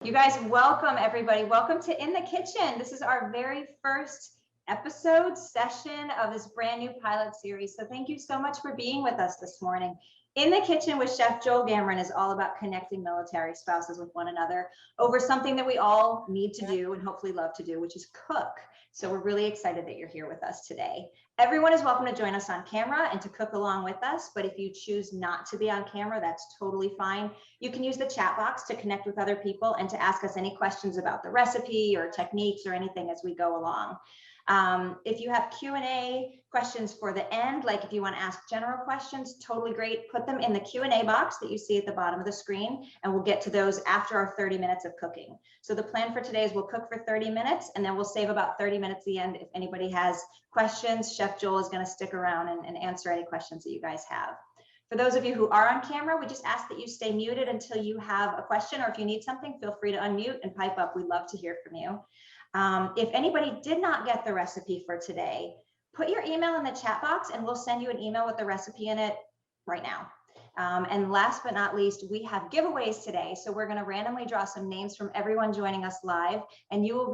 You guys, welcome everybody. Welcome to In the Kitchen. This is our very first session of this brand new pilot series. So thank you so much for being with us this morning. In the Kitchen with Chef Joel Gamron is all about connecting military spouses with one another over something that we all need to do and hopefully love to do, which is cook. So we're really excited that you're here with us today. Everyone is welcome to join us on camera and to cook along with us, but if you choose not to be on camera, that's totally fine. You can use the chat box to connect with other people and to ask us any questions about the recipe or techniques or anything as we go along. If you have Q&A questions for the end, like if you want to ask general questions, totally great. Put them in the Q&A box that you see at the bottom of the screen, and we'll get to those after our 30 minutes of cooking. So the plan for today is we'll cook for 30 minutes, and then we'll save about 30 minutes at the end. If anybody has questions, Chef Joel is going to stick around and answer any questions that you guys have. For those of you who are on camera, we just ask that you stay muted until you have a question, or if you need something, feel free to unmute and pipe up. We'd love to hear from you. If anybody did not get the recipe for today, put your email in the chat box and we'll send you an email with the recipe in it right now. And last but not least, we have giveaways today. So we're going to randomly draw some names from everyone joining us live, and you will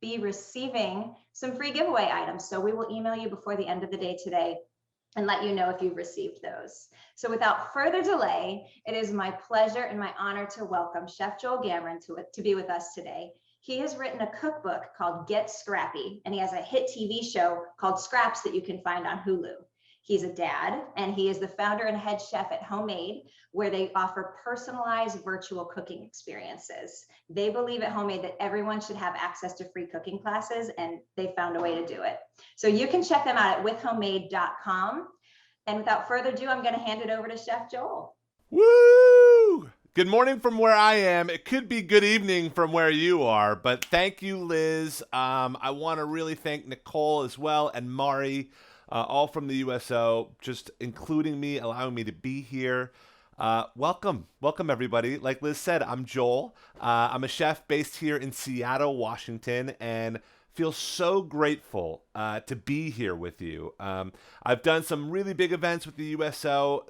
be receiving some free giveaway items. So we will email you before the end of the day today and let you know if you've received those. So without further delay, it is my pleasure and my honor to welcome Chef Joel Gamron to be with us today. He has written a cookbook called Get Scrappy, and he has a hit TV show called Scraps that you can find on Hulu. He's a dad, and he is the founder and head chef at Homemade, where they offer personalized virtual cooking experiences. They believe at Homemade that everyone should have access to free cooking classes, and they found a way to do it. So you can check them out at withhomemade.com. And without further ado, I'm going to hand it over to Chef Joel. Woo! Good morning from where I am. It could be good evening from where you are, but thank you, Liz. I want to really thank Nicole as well and Mari, all from the USO, just including me, allowing me to be here. Welcome everybody. Like Liz said, I'm Joel. I'm a chef based here in Seattle, Washington, and feel so grateful to be here with you. I've done some really big events with the USO.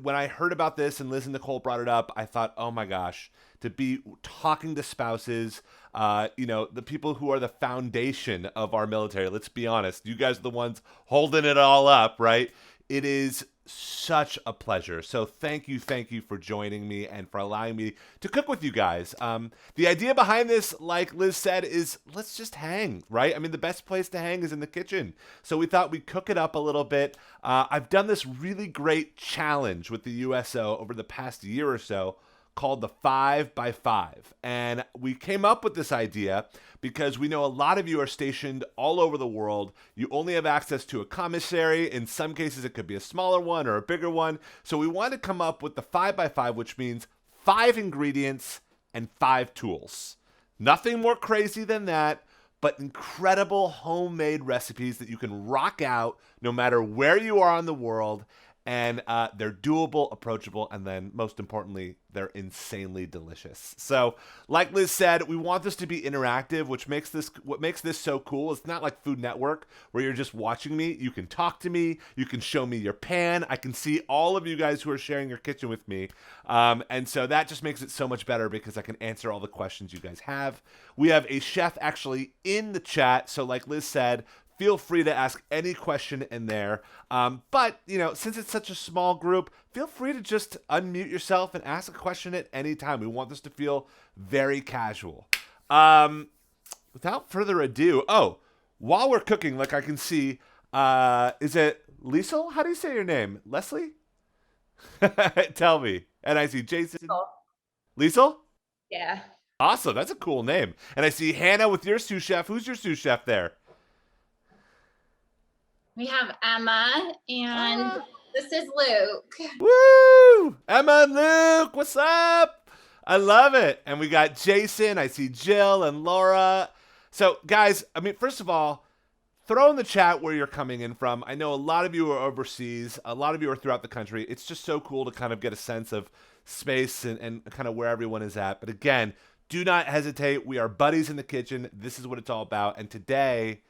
When I heard about this and Liz and Nicole brought it up, I thought, oh my gosh, to be talking to spouses, the people who are the foundation of our military. Let's be honest, you guys are the ones holding it all up, right? It is such a pleasure. So thank you for joining me and for allowing me to cook with you guys. The idea behind this, like Liz said, is let's just hang, right? I mean, the best place to hang is in the kitchen. So we thought we'd cook it up a little bit. I've done this really great challenge with the USO over the past year or so called the 5x5. And we came up with this idea because we know a lot of you are stationed all over the world. You only have access to a commissary. In some cases, it could be a smaller one or a bigger one. So we wanted to come up with the 5x5, which means 5 ingredients and 5 tools. Nothing more crazy than that, but incredible homemade recipes that you can rock out no matter where you are in the world. And they're doable, approachable, and then most importantly, they're insanely delicious. So, like Liz said, we want this to be interactive, what makes this so cool. It's not like Food Network where you're just watching me. You can talk to me. You can show me your pan. I can see all of you guys who are sharing your kitchen with me. And so that just makes it so much better because I can answer all the questions you guys have. We have a chef actually in the chat. So like Liz said, feel free to ask any question in there. But, since it's such a small group, feel free to just unmute yourself and ask a question at any time. We want this to feel very casual. Without further ado, while we're cooking, like I can see, is it Liesel? How do you say your name? Leslie? Tell me. And I see Jason. Liesel? Yeah. Awesome. That's a cool name. And I see Hannah with your sous chef. Who's your sous chef there? We have Emma, and this is Luke. Woo! Emma and Luke, what's up? I love it. And we got Jason. I see Jill and Laura. So, guys, first of all, throw in the chat where you're coming in from. I know a lot of you are overseas. A lot of you are throughout the country. It's just so cool to kind of get a sense of space and kind of where everyone is at. But again, do not hesitate. We are buddies in the kitchen. This is what it's all about. And today,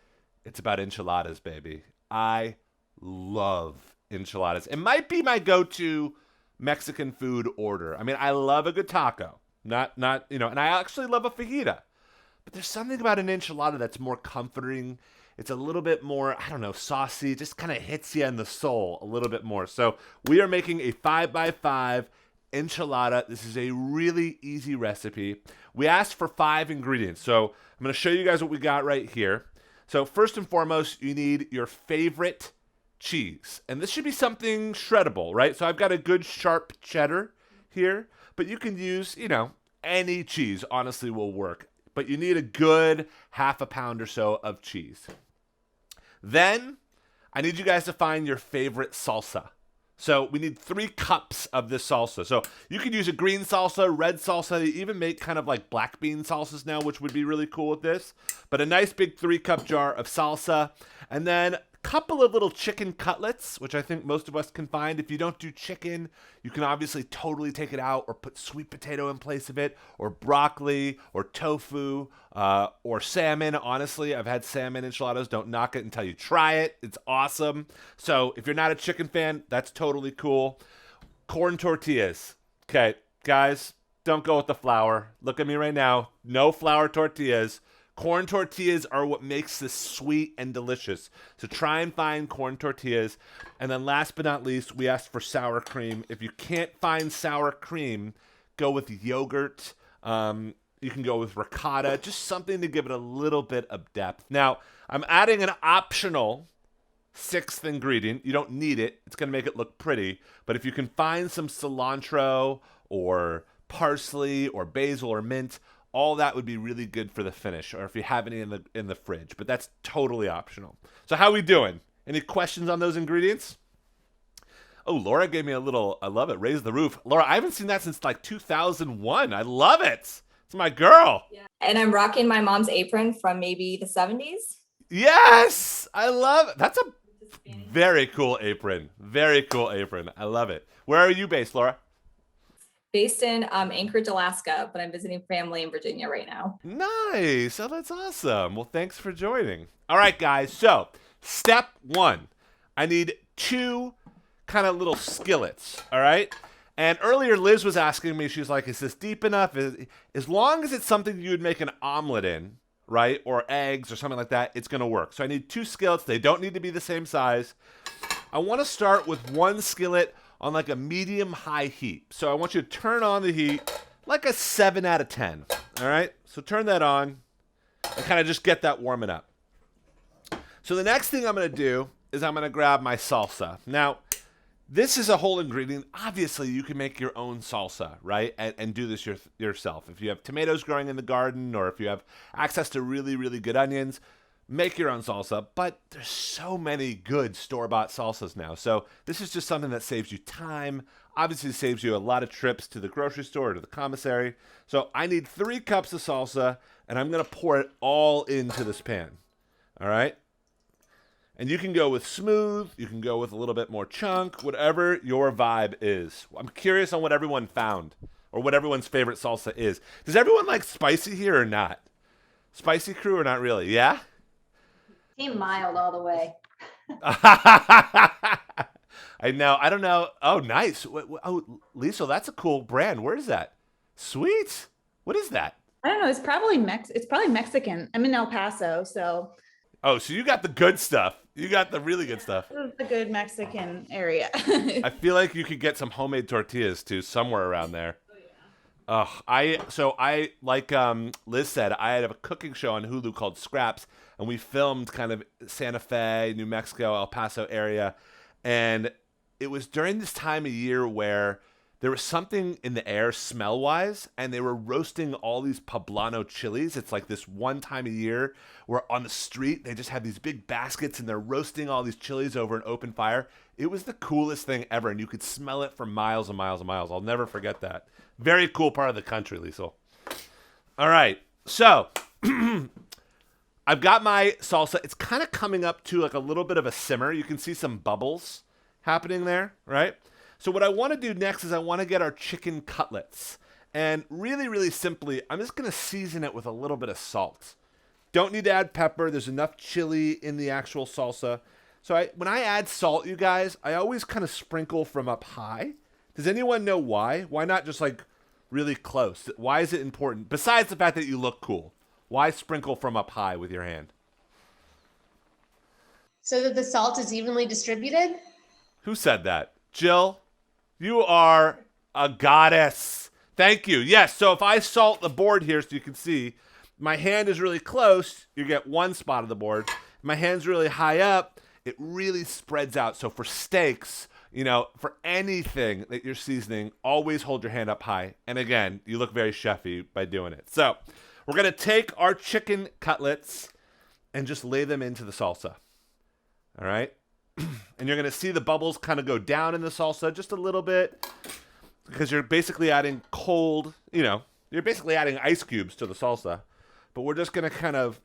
it's about enchiladas, baby. I love enchiladas. It might be my go-to Mexican food order. I love a good taco. Not, and I actually love a fajita. But there's something about an enchilada that's more comforting. It's a little bit more, I don't know, saucy. Just kind of hits you in the soul a little bit more. So we are making a 5x5 enchilada. This is a really easy recipe. We asked for 5 ingredients. So I'm going to show you guys what we got right here. So first and foremost, you need your favorite cheese. And this should be something shreddable, right? So I've got a good sharp cheddar here. But you can use, any cheese honestly will work. But you need a good half a pound or so of cheese. Then I need you guys to find your favorite salsa. So we need 3 cups of this salsa. So you can use a green salsa, red salsa. They even make kind of like black bean salsas now, which would be really cool with this. But a nice big 3-cup jar of salsa. And then a couple of little chicken cutlets, which I think most of us can find. If you don't do chicken, you can obviously totally take it out or put sweet potato in place of it, or broccoli, or tofu, or salmon. Honestly, I've had salmon enchiladas. Don't knock it until you try it. It's awesome. So if you're not a chicken fan, that's totally cool. Corn tortillas. Okay, guys, don't go with the flour. Look at me right now. No flour tortillas. Corn tortillas are what makes this sweet and delicious. So try and find corn tortillas. And then last but not least, we asked for sour cream. If you can't find sour cream, go with yogurt. You can go with ricotta, just something to give it a little bit of depth. Now, I'm adding an optional 6th ingredient. You don't need it. It's going to make it look pretty. But if you can find some cilantro or parsley or basil or mint, all that would be really good for the finish, or if you have any in the fridge. But that's totally optional. So how we doing? Any questions on those ingredients? Oh, Laura gave me a little, I love it, raise the roof. Laura, I haven't seen that since like 2001. I love it. It's my girl. Yeah. And I'm rocking my mom's apron from maybe the 70s. Yes, I love it. That's a very cool apron. Very cool apron. I love it. Where are you based, Laura? Based in Anchorage, Alaska, but I'm visiting family in Virginia right now. Nice. Oh, that's awesome. Well, thanks for joining. All right, guys. So step 1, I need 2 kind of little skillets. All right. And earlier, Liz was asking me, she's like, is this deep enough? As long as it's something you would make an omelet in, right? Or eggs or something like that, it's going to work. So I need 2 skillets. They don't need to be the same size. I want to start with 1 skillet on like a medium-high heat. So I want you to turn on the heat like a 7 out of 10. All right? So turn that on and kind of just get that warming up. So the next thing I'm going to do is I'm going to grab my salsa. Now, this is a whole ingredient. Obviously, you can make your own salsa, right? And do this yourself. If you have tomatoes growing in the garden, or if you have access to really, really good onions, make your own salsa. But there's so many good store-bought salsas now. So this is just something that saves you time. Obviously, saves you a lot of trips to the grocery store or to the commissary. So I need 3 cups of salsa, and I'm going to pour it all into this pan. All right? And you can go with smooth, you can go with a little bit more chunk, whatever your vibe is. I'm curious on what everyone found, or what everyone's favorite salsa is. Does everyone like spicy here or not? Spicy crew or not really? Yeah? Team mild all the way. I know. I don't know. Oh, nice. Oh, Lisa, that's a cool brand. Where is that? Sweet. What is that? I don't know. It's probably Mexican. I'm in El Paso, so. Oh, so you got the good stuff. You got the really good stuff. This is the good Mexican area. I feel like you could get some homemade tortillas too somewhere around there. I like Liz said, I had a cooking show on Hulu called Scraps, and we filmed kind of Santa Fe, New Mexico, El Paso area, and it was during this time of year where there was something in the air smell-wise, and they were roasting all these poblano chilies. It's like this one time a year where on the street, they just have these big baskets, and they're roasting all these chilies over an open fire. It was the coolest thing ever, and you could smell it for miles and miles and miles. I'll never forget that. Very cool part of the country, Lisa. All right, so I've got my salsa. It's kind of coming up to like a little bit of a simmer. You can see some bubbles happening there, right? So what I want to do next is I want to get our chicken cutlets. And really, really simply, I'm just going to season it with a little bit of salt. Don't need to add pepper. There's enough chili in the actual salsa. So when I add salt, you guys, I always kind of sprinkle from up high. Does anyone know why? Why not just like really close? Why is it important? Besides the fact that you look cool, why sprinkle from up high with your hand? So that the salt is evenly distributed? Who said that? Jill, you are a goddess. Thank you. Yes, so if I salt the board here so you can see, my hand is really close, you get one spot of the board. My hand's really high up, it really spreads out. So for steaks, for anything that you're seasoning, always hold your hand up high. And again, you look very chefy by doing it. So we're going to take our chicken cutlets and just lay them into the salsa. All right? And you're going to see the bubbles kind of go down in the salsa just a little bit because you're basically adding cold, you're basically adding ice cubes to the salsa. But we're just going to kind of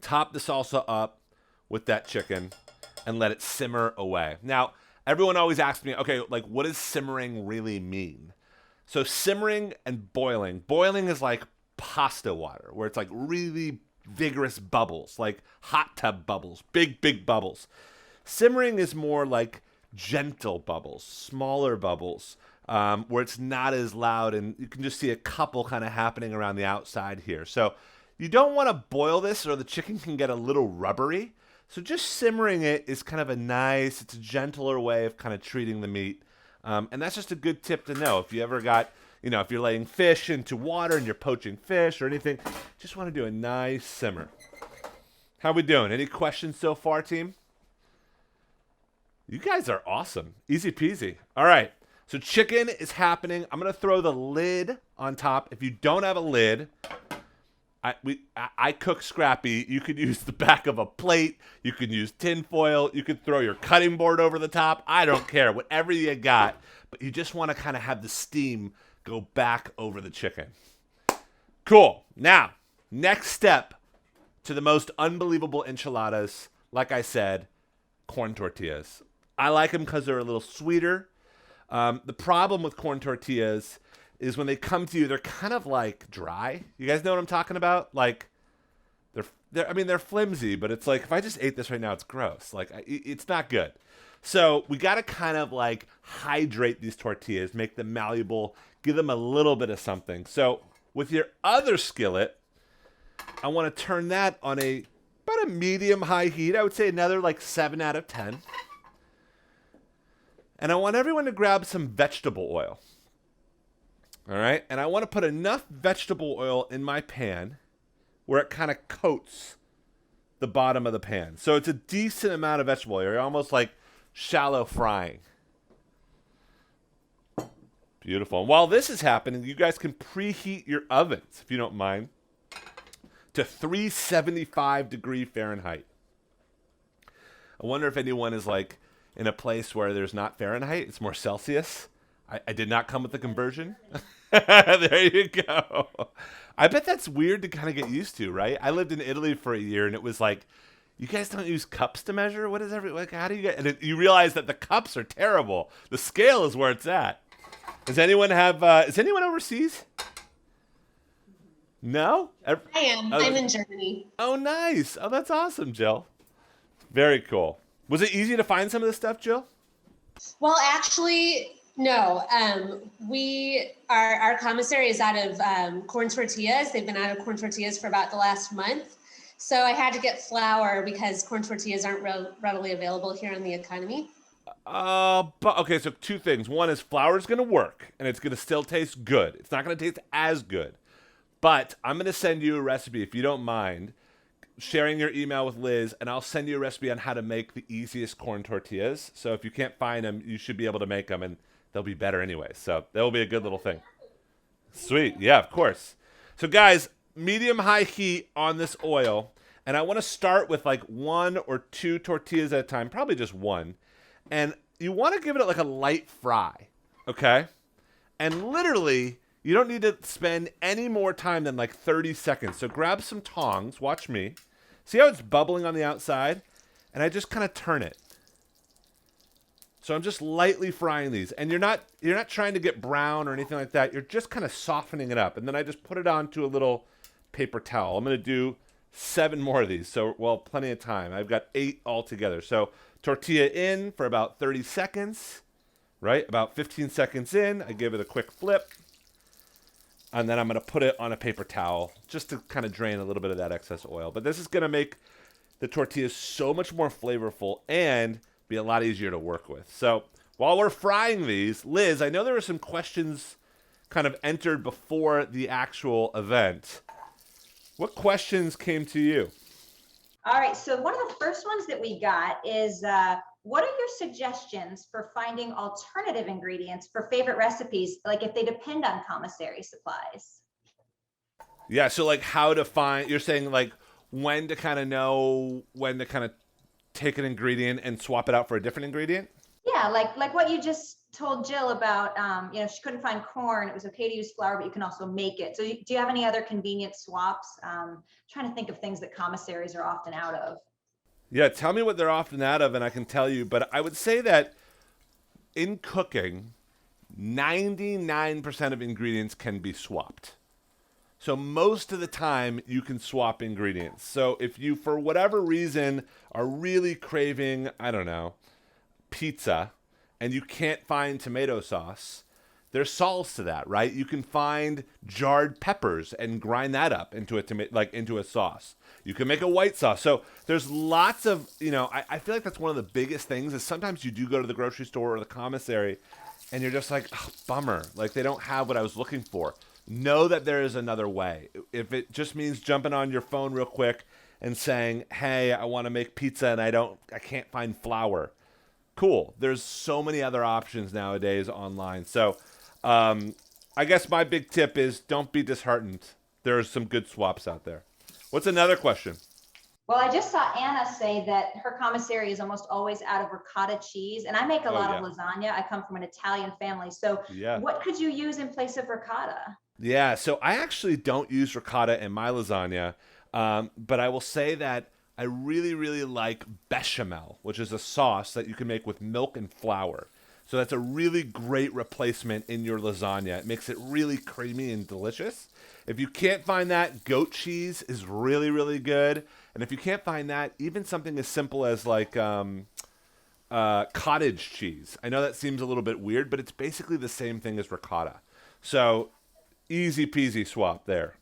top the salsa up with that chicken and let it simmer away. Now, everyone always asks me, okay, like what does simmering really mean? So simmering and boiling is like pasta water, where it's like really vigorous bubbles, like hot tub bubbles, big bubbles. Simmering is more like gentle bubbles, smaller bubbles, where it's not as loud, and you can just see a couple kind of happening around the outside here. So you don't want to boil this or the chicken can get a little rubbery. So just simmering it is kind of it's a gentler way of kind of treating the meat. And that's just a good tip to know. If you ever got, if you're laying fish into water and you're poaching fish or anything, just want to do a nice simmer. How we doing? Any questions so far, team? You guys are awesome. Easy peasy. All right. So chicken is happening. I'm going to throw the lid on top. If you don't have a lid, I cook scrappy. You could use the back of a plate. You could use tin foil. You could throw your cutting board over the top. I don't care. Whatever you got. But you just want to kind of have the steam go back over the chicken. Cool. Now, next step to the most unbelievable enchiladas. Like I said, corn tortillas. I like them because they're a little sweeter. The problem with corn tortillas is when they come to you, they're kind of like dry. You guys know what I'm talking about? Like they're flimsy, but it's like if I just ate this right now, it's gross. Like it's not good. So we got to kind of like hydrate these tortillas, make them malleable, give them a little bit of something. So with your other skillet, I want to turn that on about a medium high heat. I would say another like 7 out of 10. And I want everyone to grab some vegetable oil. All right? And I want to put enough vegetable oil in my pan where it kind of coats the bottom of the pan. So it's a decent amount of vegetable oil. You're almost like shallow frying. Beautiful. And while this is happening, you guys can preheat your ovens, if you don't mind, to 375 degree Fahrenheit. I wonder if anyone is like in a place where there's not Fahrenheit, it's more Celsius. I did not come with the conversion. There you go. I bet that's weird to kind of get used to, right? I lived in Italy for a year, and it was like, you guys don't use cups to measure? What is how do you get? And you realize that the cups are terrible. The scale is where it's at. Does anyone have? Is anyone overseas? No? I am. I'm in Germany. Oh, nice. Oh, that's awesome, Jill. Very cool. Was it easy to find some of this stuff, Jill? Well, actually, no. Our commissary is out of corn tortillas. They've been out of corn tortillas for about the last month. So I had to get flour because corn tortillas aren't readily available here in the economy. But okay, so two things. One is flour is going to work, and it's going to still taste good. It's not going to taste as good. But I'm going to send you a recipe, if you don't mind, sharing your email with Liz, and I'll send you a recipe on how to make the easiest corn tortillas. So if you can't find them, you should be able to make them, and they'll be better anyway. So that will be a good little thing. Sweet. Yeah, of course. So guys, medium-high heat on this oil, and I want to start with like 1 or 2 tortillas at a time, probably just one. And you want to give it like a light fry, okay? And literally, you don't need to spend any more time than like 30 seconds. So grab some tongs, watch me. See how it's bubbling on the outside? And I just kind of turn it. So I'm just lightly frying these. And you're not trying to get brown or anything like that. You're just kind of softening it up. And then I just put it onto a little paper towel. I'm going to do 7 more of these. So, well, plenty of time. I've got 8 altogether. So tortilla in for about 30 seconds, right? About 15 seconds in, I give it a quick flip. And then I'm going to put it on a paper towel just to kind of drain a little bit of that excess oil. But this is going to make the tortillas so much more flavorful and be a lot easier to work with. So while we're frying these, Liz, I know there were some questions kind of entered before the actual event. What questions came to you? All right, so one of the first ones that we got is, what are your suggestions for finding alternative ingredients for favorite recipes, like if they depend on commissary supplies? Yeah, so like how to find, you're saying like when to kind of know when to kind of take an ingredient and swap it out for a different ingredient? Yeah, like what you just told Jill about, she couldn't find corn. It was okay to use flour, but you can also make it. So do you have any other convenient swaps? Trying to think of things that commissaries are often out of. Yeah, tell me what they're often out of and I can tell you. But I would say that in cooking, 99% of ingredients can be swapped. So most of the time you can swap ingredients. So if you, for whatever reason, are really craving, I don't know, pizza, and you can't find tomato sauce, there's solves to that, right? You can find jarred peppers and grind that up into a sauce. You can make a white sauce. So there's lots of, I feel like that's one of the biggest things is sometimes you do go to the grocery store or the commissary and you're just like, oh, bummer. Like they don't have what I was looking for. Know that there is another way. If it just means jumping on your phone real quick and saying, hey, I want to make pizza and I can't find flour. Cool. There's so many other options nowadays online. So I guess my big tip is don't be disheartened. There's some good swaps out there. What's another question? Well, I just saw Anna say that her commissary is almost always out of ricotta cheese, and I make a lot of lasagna. I come from an Italian family. So what could you use in place of ricotta? Yeah, so I actually don't use ricotta in my lasagna, but I will say that I really, really like bechamel, which is a sauce that you can make with milk and flour. So that's a really great replacement in your lasagna. It makes it really creamy and delicious. If you can't find that, goat cheese is really, really good. And if you can't find that, even something as simple as like cottage cheese. I know that seems a little bit weird, but it's basically the same thing as ricotta. So easy peasy swap there.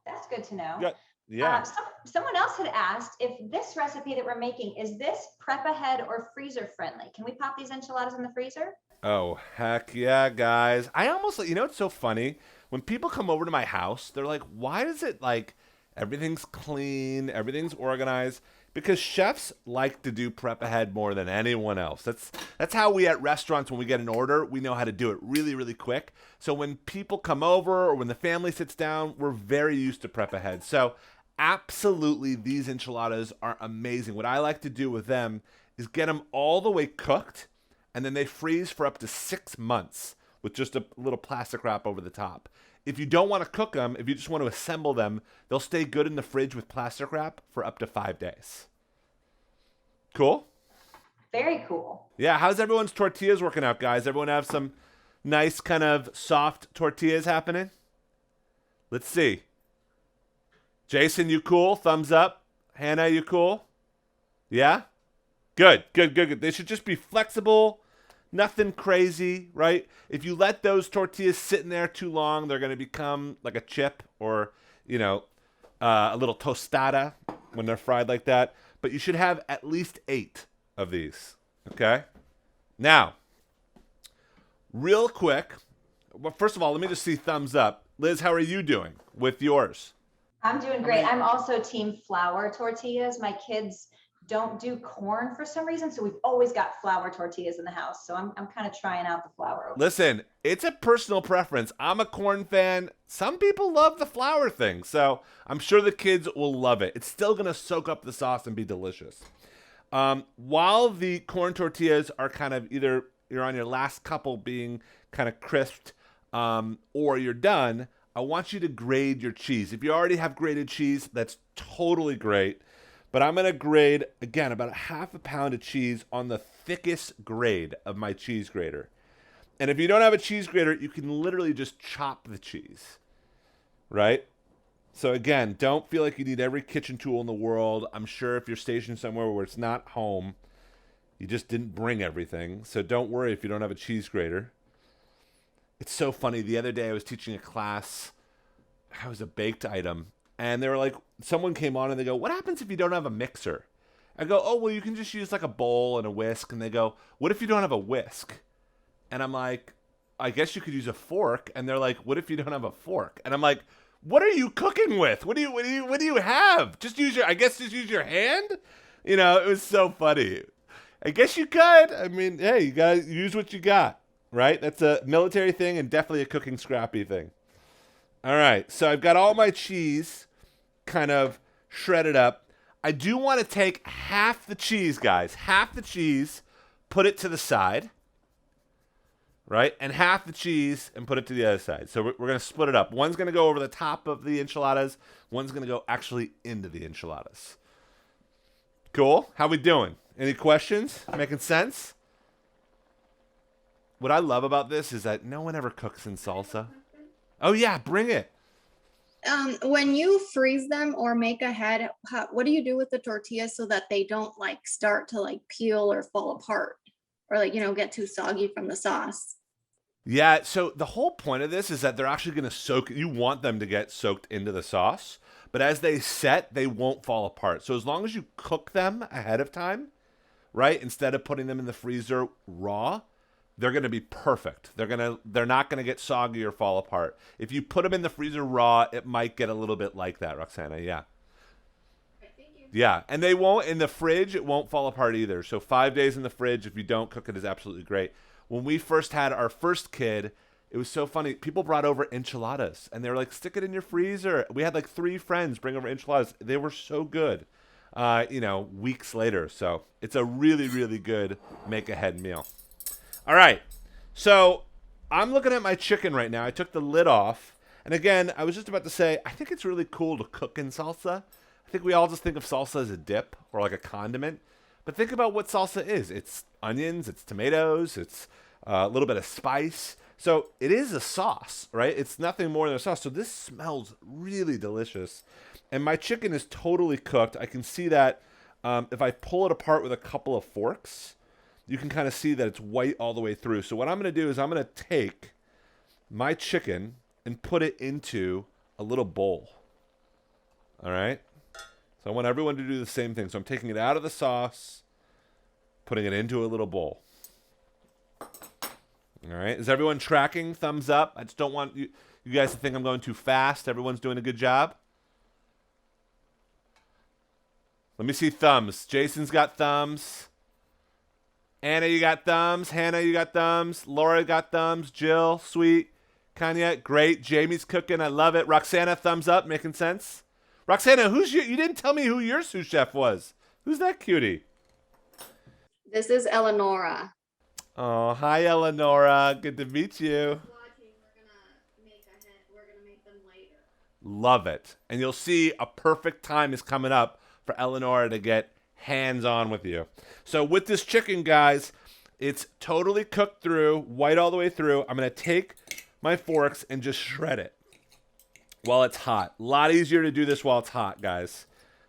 That's good to know. Yeah. Someone else had asked if this recipe that we're making, is this prep ahead or freezer friendly? Can we pop these enchiladas in the freezer? Oh, heck yeah, guys. I almost, it's so funny. When people come over to my house, they're like, why does it like everything's clean, everything's organized? Because chefs like to do prep ahead more than anyone else. That's how we at restaurants, when we get an order, we know how to do it really, really quick. So when people come over or when the family sits down, we're very used to prep ahead. So absolutely, these enchiladas are amazing. What I like to do with them is get them all the way cooked, and then they freeze for up to 6 months with just a little plastic wrap over the top. If you don't want to cook them, if you just want to assemble them, they'll stay good in the fridge with plastic wrap for up to 5 days. Cool? Very cool. Yeah, how's everyone's tortillas working out, guys? Everyone have some nice kind of soft tortillas happening? Let's see. Jason, you cool? Thumbs up. Hannah, you cool? Yeah? Good. They should just be flexible, nothing crazy, right? If you let those tortillas sit in there too long, they're going to become like a chip or, a little tostada when they're fried like that. But you should have at least 8 of these, okay? Now, real quick, well, first of all, let me just see thumbs up. Liz, how are you doing with yours? I'm doing great. I'm also team flour tortillas. My kids don't do corn for some reason, so we've always got flour tortillas in the house. So I'm kind of trying out the flour. Listen, it's a personal preference. I'm a corn fan. Some people love the flour thing, so I'm sure the kids will love it. It's still going to soak up the sauce and be delicious. While the corn tortillas are kind of either you're on your last couple being kind of crisped or you're done, I want you to grade your cheese. If you already have grated cheese, that's totally great. But I'm going to grade, again, about 1/2 pound of cheese on the thickest grade of my cheese grater. And if you don't have a cheese grater, you can literally just chop the cheese, right? So again, don't feel like you need every kitchen tool in the world. I'm sure if you're stationed somewhere where it's not home, you just didn't bring everything. So don't worry if you don't have a cheese grater. It's so funny. The other day I was teaching a class. It was a baked item. And they were like, someone came on and they go, what happens if you don't have a mixer? I go, oh, well, you can just use like a bowl and a whisk. And they go, what if you don't have a whisk? And I'm like, I guess you could use a fork. And they're like, what if you don't have a fork? And I'm like, what are you cooking with? What do you have? Just use use your hand? You know, it was so funny. I guess you could. I mean, hey, you gotta use what you got, right? That's a military thing and definitely a cooking scrappy thing. All right, so I've got all my cheese kind of shredded up. I do want to take half the cheese, guys. Half the cheese, put it to the side, right? And half the cheese and put it to the other side. So we're going to split it up. One's going to go over the top of the enchiladas. One's going to go actually into the enchiladas. Cool? How we doing? Any questions? Making sense? What I love about this is that no one ever cooks in salsa. Oh, yeah, bring it. When you freeze them or make ahead, what do you do with the tortillas so that they don't like start to like peel or fall apart or like, get too soggy from the sauce? Yeah, so the whole point of this is that they're actually going to soak. You want them to get soaked into the sauce, but as they set, they won't fall apart. So as long as you cook them ahead of time, right, instead of putting them in the freezer raw, they're going to be perfect. They're not going to get soggy or fall apart. If you put them in the freezer raw, it might get a little bit like that, Roxana. Yeah. Yeah, and they won't in the fridge. It won't fall apart either. So 5 days in the fridge, if you don't cook it, is absolutely great. When we first had our first kid, it was so funny. People brought over enchiladas, and they were like, "Stick it in your freezer." We had like 3 friends bring over enchiladas. They were so good. Weeks later. So it's a really, really good make-ahead meal. All right, so I'm looking at my chicken right now. I took the lid off. And again, I was just about to say, I think it's really cool to cook in salsa. I think we all just think of salsa as a dip or like a condiment. But think about what salsa is. It's onions, it's tomatoes, it's a little bit of spice. So it is a sauce, right? It's nothing more than a sauce. So this smells really delicious. And my chicken is totally cooked. I can see that if I pull it apart with a couple of forks, you can kind of see that it's white all the way through. So what I'm going to do is I'm going to take my chicken and put it into a little bowl. All right? So I want everyone to do the same thing. So I'm taking it out of the sauce, putting it into a little bowl. All right? Is everyone tracking? Thumbs up. I just don't want you guys to think I'm going too fast. Everyone's doing a good job. Let me see thumbs. Jason's got thumbs. Anna, you got thumbs. Hannah, you got thumbs. Laura got thumbs. Jill, sweet. Kanya, great. Jamie's cooking. I love it. Roxana, thumbs up. Making sense. Roxana, you didn't tell me who your sous chef was. Who's that cutie? This is Eleonora. Oh, hi, Eleonora. Good to meet you. We're gonna make them later. Love it. And you'll see a perfect time is coming up for Eleonora to get hands-on with you. So with this chicken, guys, it's totally cooked through, white all the way through. I'm going to take my forks and just shred it while it's hot. A lot easier to do this while it's hot, guys.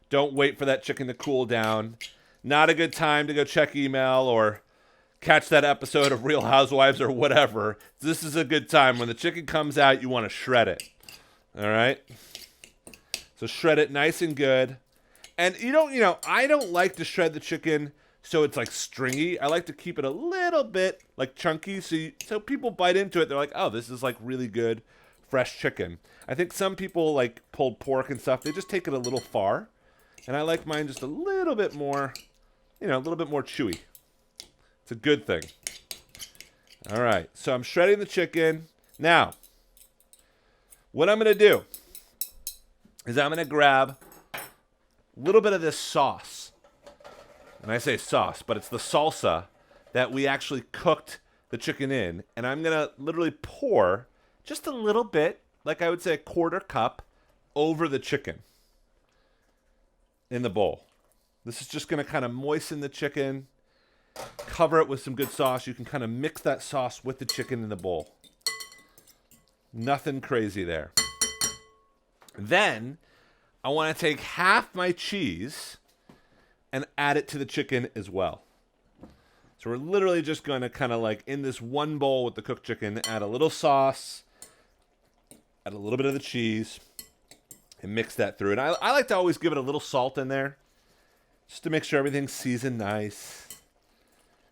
Don't wait for that chicken to cool down. Not a good time to go check email or catch that episode of Real Housewives or whatever. This is a good time. When the chicken comes out, you want to shred it. All right? So shred it nice and good. And I don't like to shred the chicken so it's like stringy. I like to keep it a little bit like chunky so people bite into it. They're like, oh, this is like really good fresh chicken. I think some people like pulled pork and stuff. They just take it a little far. And I like mine just a little bit more, a little bit more chewy. It's a good thing. All right. So I'm shredding the chicken. Now, what I'm going to do is I'm going to grab a little bit of this sauce. And I say sauce, but it's the salsa that we actually cooked the chicken in. And I'm going to literally pour just a little bit, like I would say a quarter cup, over the chicken in the bowl. This is just going to kind of moisten the chicken, cover it with some good sauce. You can kind of mix that sauce with the chicken in the bowl. Nothing crazy there. Then I want to take half my cheese and add it to the chicken as well. So we're literally just going to kind of like in this one bowl with the cooked chicken, add a little sauce, add a little bit of the cheese, and mix that through. And I like to always give it a little salt in there just to make sure everything's seasoned nice.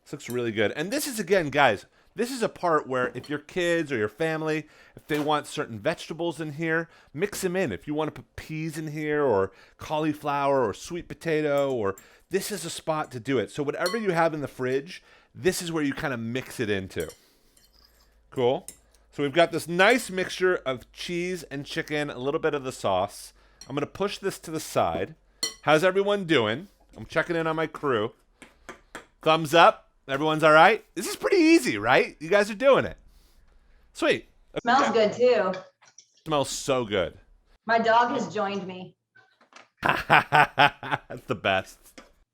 This looks really good. And this is, again, guys, this is a part where if your kids or your family, if they want certain vegetables in here, mix them in. If you want to put peas in here or cauliflower or sweet potato, or this is a spot to do it. So whatever you have in the fridge, this is where you kind of mix it into. Cool? So we've got this nice mixture of cheese and chicken, a little bit of the sauce. I'm going to push this to the side. How's everyone doing? I'm checking in on my crew. Thumbs up. Everyone's all right? This is pretty easy, right? You guys are doing it. Sweet. Smells good too. Smells so good. My dog has joined me. That's the best.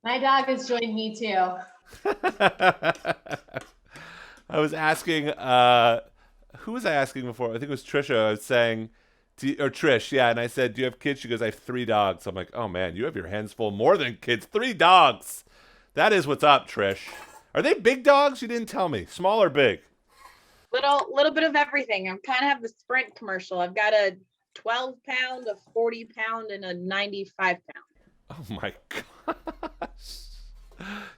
My dog has joined me too. I was asking, who was I asking before? I think it was Trisha. I was saying, or Trish, yeah. And I said, do you have kids? She goes, I have 3 dogs. I'm like, oh man, you have your hands full more than kids. 3 dogs. That is what's up, Trish. Are they big dogs? You didn't tell me. Small or big? Little bit of everything. I'm kind of have the Sprint commercial. I've got a 12-pound, a 40-pound, and a 95-pound. Oh my gosh.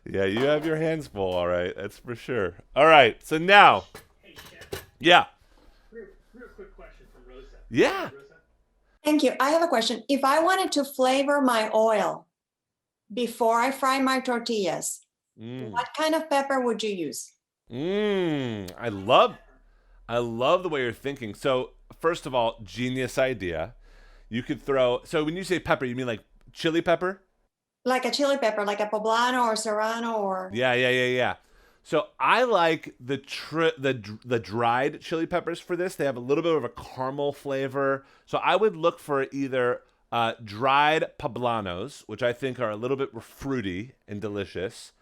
Yeah, you have your hands full, all right. That's for sure. All right, so now. Hey, Chef. Yeah. Real quick question from Rosa. Yeah. Rosa? Thank you. I have a question. If I wanted to flavor my oil before I fry my tortillas, what kind of pepper would you use? I love the way you're thinking. So, first of all, genius idea. You could throw, so when you say pepper, you mean like chili pepper? Like a chili pepper, like a poblano or serrano or... Yeah. So I like the dried chili peppers for this. They have a little bit of a caramel flavor. So I would look for either dried poblanos, which I think are a little bit fruity and delicious,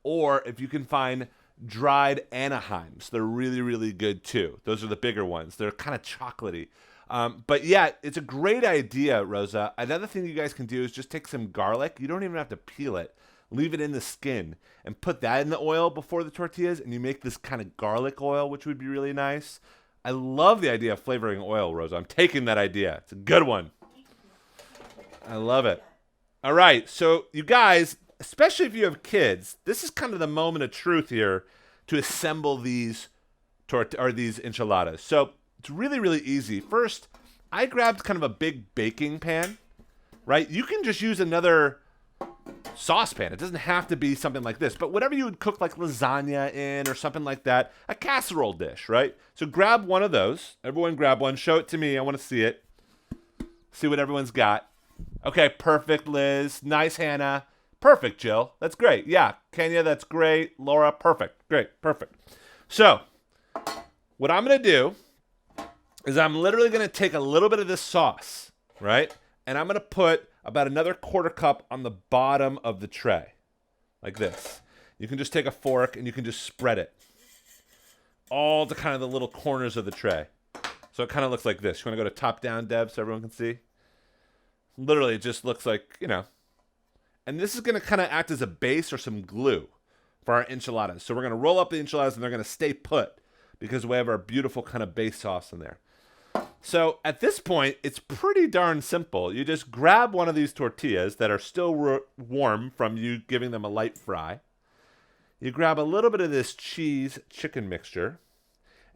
or if you can find dried Anaheims, they're really, really good too. Those are the bigger ones. They're kind of chocolatey. But yeah, it's a great idea, Rosa. Another thing you guys can do is just take some garlic. You don't even have to peel it. Leave it in the skin and put that in the oil before the tortillas, and you make this kind of garlic oil, which would be really nice. I love the idea of flavoring oil, Rosa. I'm taking that idea. It's a good one. I love it. All right, so you guys, especially if you have kids, this is kind of the moment of truth here to assemble these these enchiladas. So it's really, really easy. First, I grabbed kind of a big baking pan, right? You can just use another saucepan. It doesn't have to be something like this, but whatever you would cook like lasagna in or something like that, a casserole dish, right? So grab one of those. Everyone grab one. Show it to me. I want to see it. See what everyone's got. Okay, perfect, Liz. Nice, Hannah. Perfect, Jill. That's great. Yeah, Kenya, that's great. Laura, perfect. Great, perfect. So what I'm going to do is I'm literally going to take a little bit of this sauce, right? And I'm going to put about another 1/4 cup on the bottom of the tray, like this. You can just take a fork and you can just spread it all to kind of the little corners of the tray. So it kind of looks like this. You want to go to top down, Deb, so everyone can see? Literally, it just looks like, you know. And this is going to kind of act as a base or some glue for our enchiladas. So we're going to roll up the enchiladas and they're going to stay put because we have our beautiful kind of base sauce in there. So at this point, it's pretty darn simple. You just grab one of these tortillas that are still warm from you giving them a light fry. You grab a little bit of this cheese chicken mixture,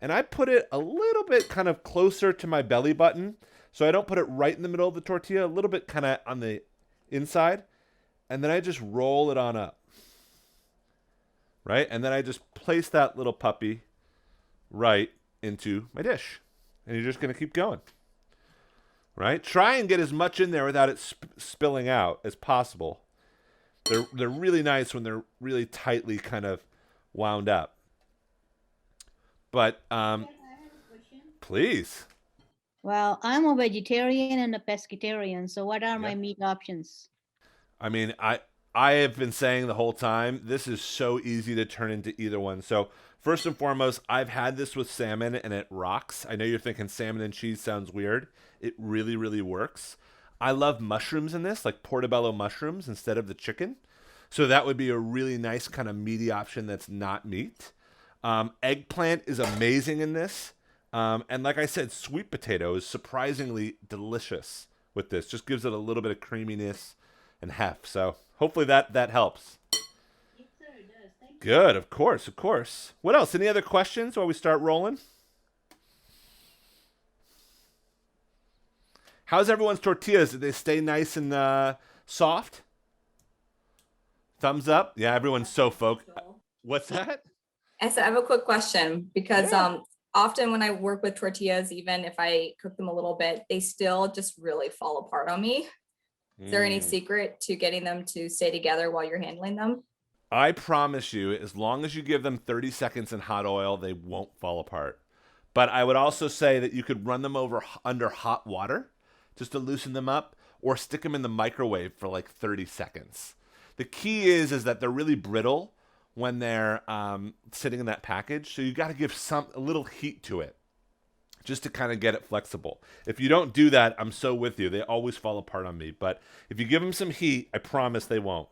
and I put it a little bit kind of closer to my belly button. So I don't put it right in the middle of the tortilla, a little bit kind of on the inside. And then I just roll it on up. Right? And then I just place that little puppy right into my dish. And you're just going to keep going. Right? Try and get as much in there without it spilling out as possible. They're really nice when they're really tightly kind of wound up. But please. Well, I'm a vegetarian and a pescatarian, so what are my meat options? I mean, I have been saying the whole time, this is so easy to turn into either one. So first and foremost, I've had this with salmon and it rocks. I know you're thinking salmon and cheese sounds weird. It really, really works. I love mushrooms in this, like portobello mushrooms instead of the chicken. So that would be a really nice kind of meaty option that's not meat. Eggplant is amazing in this. And like I said, sweet potato is surprisingly delicious with this. Just gives it a little bit of creaminess and heft. So hopefully that helps. Yes, sir, it does. Thank you. Good, of course, of course. What else? Any other questions while we start rolling? How's everyone's tortillas? Did they stay nice and soft? Thumbs up? Yeah, everyone's so focused. What's that? I said I have a quick question because Yeah. often when I work with tortillas, even if I cook them a little bit, they still just really fall apart on me. Is there any secret to getting them to stay together while you're handling them? I promise you, as long as you give them 30 seconds in hot oil, they won't fall apart. But I would also say that you could run them over under hot water just to loosen them up, or stick them in the microwave for like 30 seconds. The key is that they're really brittle when they're sitting in that package. So you got to give a little heat to it just to kind of get it flexible. If you don't do that, I'm so with you. They always fall apart on me. But if you give them some heat, I promise they won't.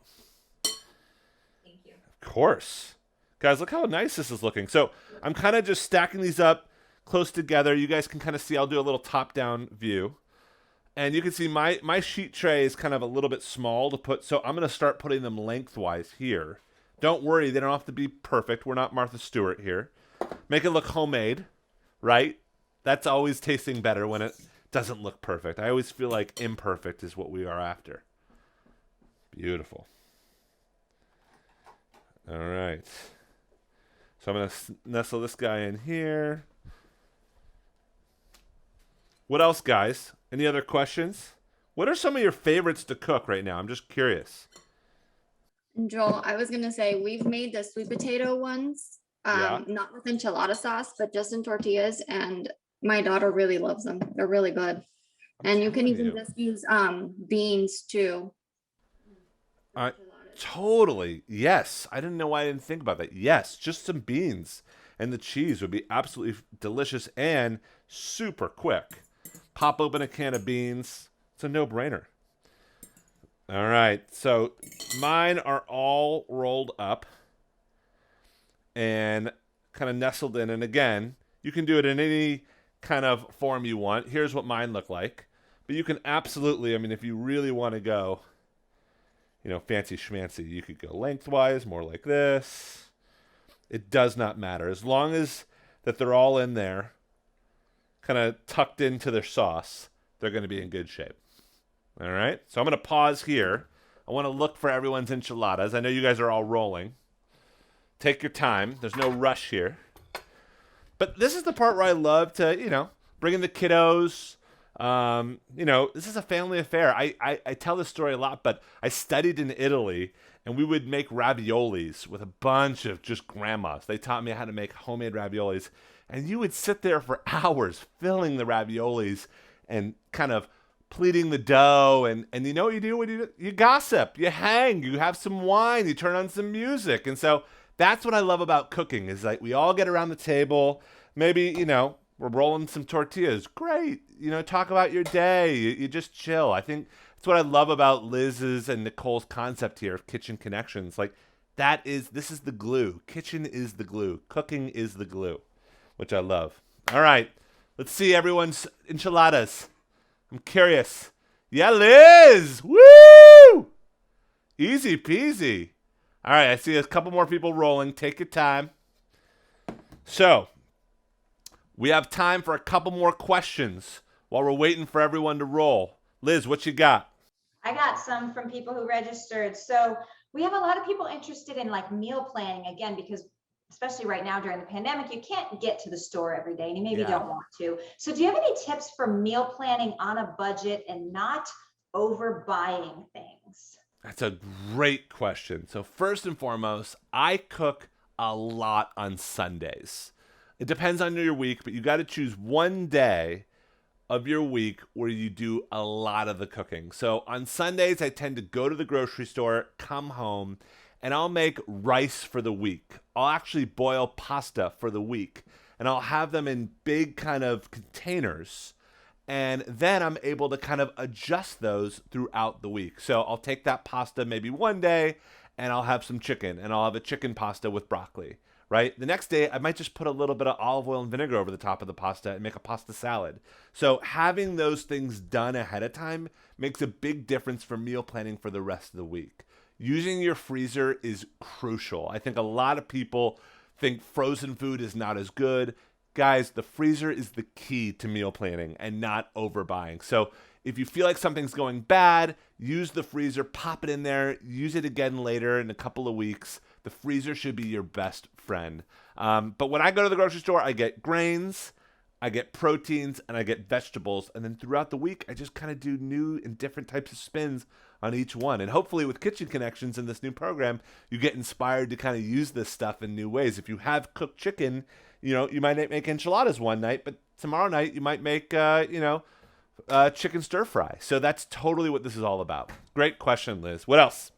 Thank you. Of course. Guys, look how nice this is looking. So I'm kind of just stacking these up close together. You guys can kind of see, I'll do a little top-down view. And you can see my sheet tray is kind of a little bit small to put, so I'm going to start putting them lengthwise here. Don't worry, they don't have to be perfect. We're not Martha Stewart here. Make it look homemade, right? That's always tasting better when it doesn't look perfect. I always feel like imperfect is what we are after. Beautiful. All right. So I'm going to nestle this guy in here. What else, guys? Any other questions? What are some of your favorites to cook right now? I'm just curious. Joel, I was gonna say, we've made the sweet potato ones, Yeah. not with enchilada sauce, but just in tortillas, and my daughter really loves them. They're really good. And you can telling even you. just use beans too. Totally. Yes. I didn't know why I didn't think about that. Yes. Just some beans and the cheese would be absolutely delicious and super quick. Pop open a can of beans. It's a no-brainer. All right. So mine are all rolled up and kind of nestled in. And again, you can do it in any kind of form you want. Here's what mine look like. But you can absolutely, I mean, if you really want to go, fancy schmancy, you could go lengthwise, more like this. It does not matter. As long as that they're all in there, kind of tucked into their sauce, they're going to be in good shape. All right? So I'm going to pause here. I want to look for everyone's enchiladas. I know you guys are all rolling. Take your time. There's no rush here. But this is the part where I love to, bring in the kiddos. This is a family affair. I tell this story a lot, but I studied in Italy, and we would make raviolis with a bunch of just grandmas. They taught me how to make homemade raviolis. And you would sit there for hours filling the raviolis and kind of pleating the dough. And you know what you do? You gossip, you hang, you have some wine, you turn on some music. And so that's what I love about cooking is like we all get around the table. Maybe, we're rolling some tortillas. Great. Talk about your day. You just chill. I think that's what I love about Liz's and Nicole's concept here of Kitchen Connections. Like this is the glue. Kitchen is the glue. Cooking is the glue, which I love. All right. Let's see everyone's enchiladas. I'm curious. Yeah, Liz. Woo! Easy peasy. All right. I see a couple more people rolling. Take your time. So we have time for a couple more questions while we're waiting for everyone to roll. Liz, what you got? I got some from people who registered. So we have a lot of people interested in like meal planning again, because especially right now during the pandemic, you can't get to the store every day and you maybe don't want to. So do you have any tips for meal planning on a budget and not overbuying things? That's a great question. So first and foremost, I cook a lot on Sundays. It depends on your week, but you got to choose one day of your week where you do a lot of the cooking. So on Sundays, I tend to go to the grocery store, come home, and I'll make rice for the week. I'll actually boil pasta for the week, and I'll have them in big kind of containers. And then I'm able to kind of adjust those throughout the week. So I'll take that pasta maybe one day, and I'll have some chicken, and I'll have a chicken pasta with broccoli, right? The next day, I might just put a little bit of olive oil and vinegar over the top of the pasta and make a pasta salad. So having those things done ahead of time makes a big difference for meal planning for the rest of the week. Using your freezer is crucial. I think a lot of people think frozen food is not as good. Guys, the freezer is the key to meal planning and not overbuying. So if you feel like something's going bad, use the freezer, pop it in there, use it again later in a couple of weeks. The freezer should be your best friend. But when I go to the grocery store, I get grains, I get proteins, and I get vegetables. And then throughout the week, I just kind of do new and different types of spins on each one. And hopefully with Kitchen Connections in this new program, you get inspired to kind of use this stuff in new ways. If you have cooked chicken, you know, you might make enchiladas one night, but tomorrow night you might make, chicken stir fry. So that's totally what this is all about. Great question, Liz. What else?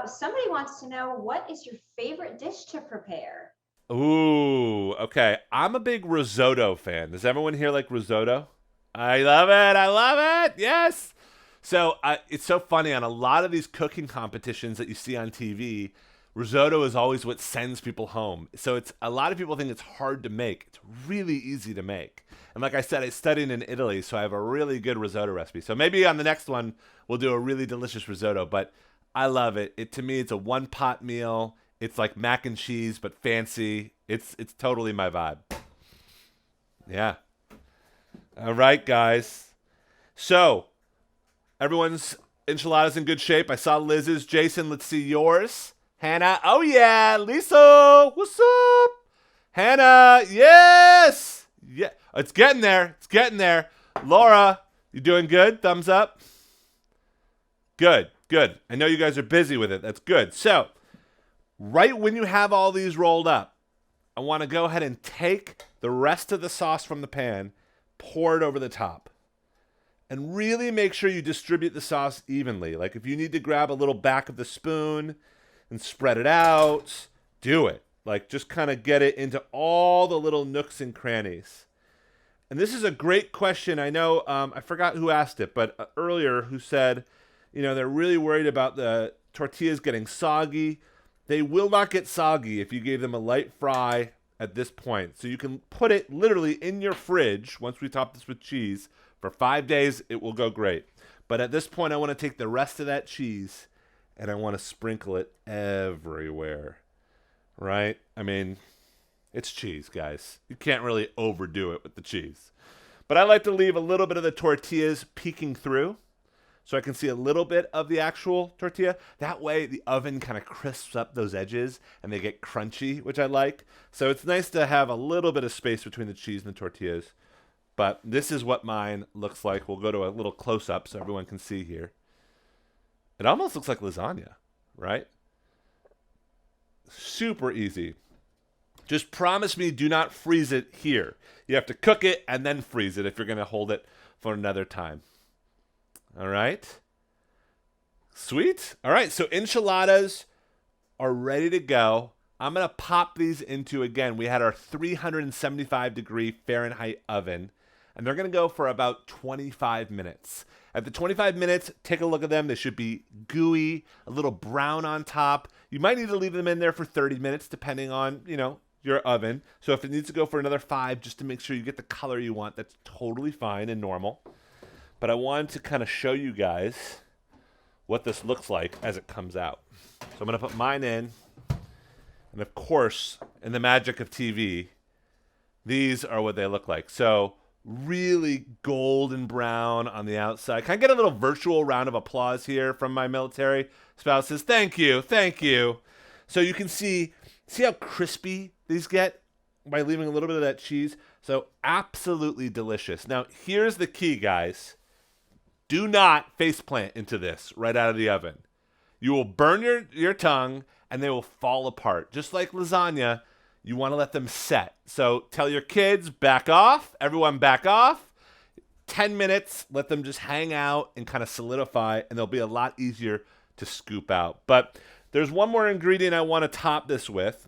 Somebody wants to know, what is your favorite dish to prepare? Ooh, okay. I'm a big risotto fan. Does everyone here like risotto? I love it. I love it. Yes. So it's so funny on a lot of these cooking competitions that you see on TV, risotto is always what sends people home. So it's a lot of people think it's hard to make. It's really easy to make. And like I said, I studied in Italy, so I have a really good risotto recipe. So maybe on the next one, we'll do a really delicious risotto. But I love it. To me, it's a one-pot meal. It's like mac and cheese, but fancy. It's totally my vibe. Yeah. All right, guys. So everyone's enchiladas in good shape. I saw Liz's. Jason, let's see yours. Hannah. Oh, yeah. Lisa. What's up? Hannah. Yes. Yeah. It's getting there. It's getting there. Laura, you doing good? Thumbs up. Good. Good. I know you guys are busy with it. That's good. So right when you have all these rolled up, I want to go ahead and take the rest of the sauce from the pan, pour it over the top, and really make sure you distribute the sauce evenly. Like if you need to grab a little back of the spoon and spread it out, do it. Like just kind of get it into all the little nooks and crannies. And this is a great question. I know I forgot who asked it, but earlier who said, you know, they're really worried about the tortillas getting soggy. They will not get soggy if you gave them a light fry at this point. So you can put it literally in your fridge once we top this with cheese. For 5 days, it will go great. But at this point, I want to take the rest of that cheese and I want to sprinkle it everywhere. Right? I mean, it's cheese, guys. You can't really overdo it with the cheese. But I like to leave a little bit of the tortillas peeking through, so I can see a little bit of the actual tortilla. That way the oven kind of crisps up those edges and they get crunchy, which I like. So it's nice to have a little bit of space between the cheese and the tortillas. But this is what mine looks like. We'll go to a little close-up so everyone can see here. It almost looks like lasagna, right? Super easy. Just promise me do not freeze it here. You have to cook it and then freeze it if you're going to hold it for another time. All right. Sweet. All right. So enchiladas are ready to go. I'm going to pop these into, again, we had our 375 degree Fahrenheit oven, and they're going to go for about 25 minutes. At the 25 minutes, take a look at them. They should be gooey, a little brown on top. You might need to leave them in there for 30 minutes, depending on, your oven. So if it needs to go for another 5, just to make sure you get the color you want, that's totally fine and normal. But I wanted to kind of show you guys what this looks like as it comes out. So I'm going to put mine in. And of course, in the magic of TV, these are what they look like. So really golden brown on the outside. Can I get a little virtual round of applause here from my military spouses? Thank you. Thank you. So you can see how crispy these get by leaving a little bit of that cheese. So absolutely delicious. Now, here's the key, guys. Do not faceplant into this right out of the oven. You will burn your tongue and they will fall apart. Just like lasagna, you want to let them set. So tell your kids, back off. Everyone back off. 10 minutes, let them just hang out and kind of solidify, and they'll be a lot easier to scoop out. But there's one more ingredient I want to top this with,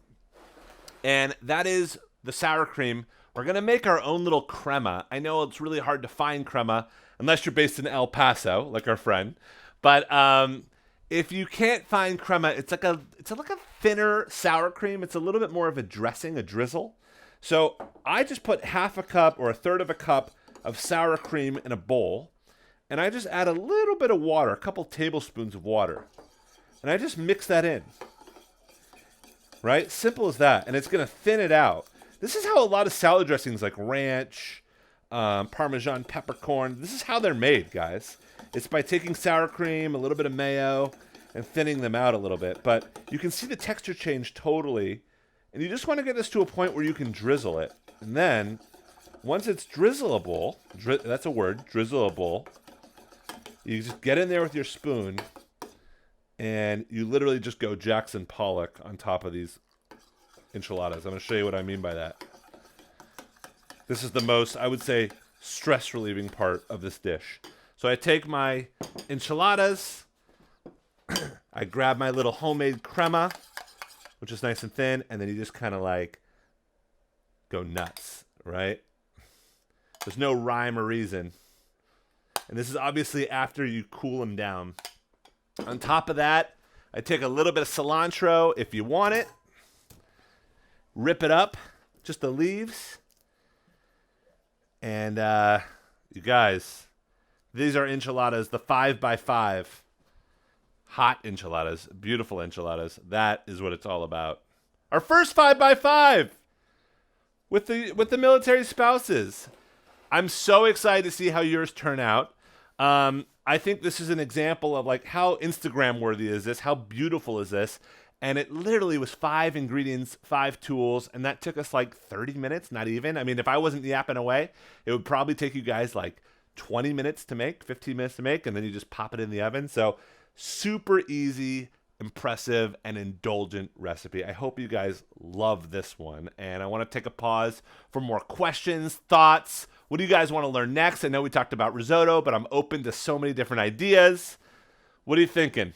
and that is the sour cream. We're going to make our own little crema. I know it's really hard to find crema unless you're based in El Paso, like our friend. But If you can't find crema, it's like a thinner sour cream. It's a little bit more of a dressing, a drizzle. So I just put half a cup or a third of a cup of sour cream in a bowl, and I just add a little bit of water, a couple tablespoons of water, and I just mix that in. Right? Simple as that, and it's going to thin it out. This is how a lot of salad dressings like ranch, Parmesan peppercorn, this is how they're made, guys. It's by taking sour cream, a little bit of mayo, and thinning them out a little bit. But you can see the texture change totally. And you just want to get this to a point where you can drizzle it. And then, once it's drizzleable, that's a word, drizzleable, you just get in there with your spoon, and you literally just go Jackson Pollock on top of these enchiladas. I'm going to show you what I mean by that. This is the most, I would say, stress-relieving part of this dish. So I take my enchiladas, I grab my little homemade crema, which is nice and thin, and then you just kind of like go nuts, right? There's no rhyme or reason. And this is obviously after you cool them down. On top of that, I take a little bit of cilantro if you want it. Rip it up, just the leaves. And you guys, these are enchiladas, the 5x5. Hot enchiladas, beautiful enchiladas. That is what it's all about. Our first 5x5 with the military spouses. I'm so excited to see how yours turn out. I think this is an example of like how Instagram worthy is this? How beautiful is this? And it literally was 5 ingredients, 5 tools, and that took us like 30 minutes, not even. I mean, if I wasn't yapping away, it would probably take you guys like 20 minutes to make, 15 minutes to make, and then you just pop it in the oven. So super easy, impressive, and indulgent recipe. I hope you guys love this one. And I want to take a pause for more questions, thoughts. What do you guys want to learn next? I know we talked about risotto, but I'm open to so many different ideas. What are you thinking?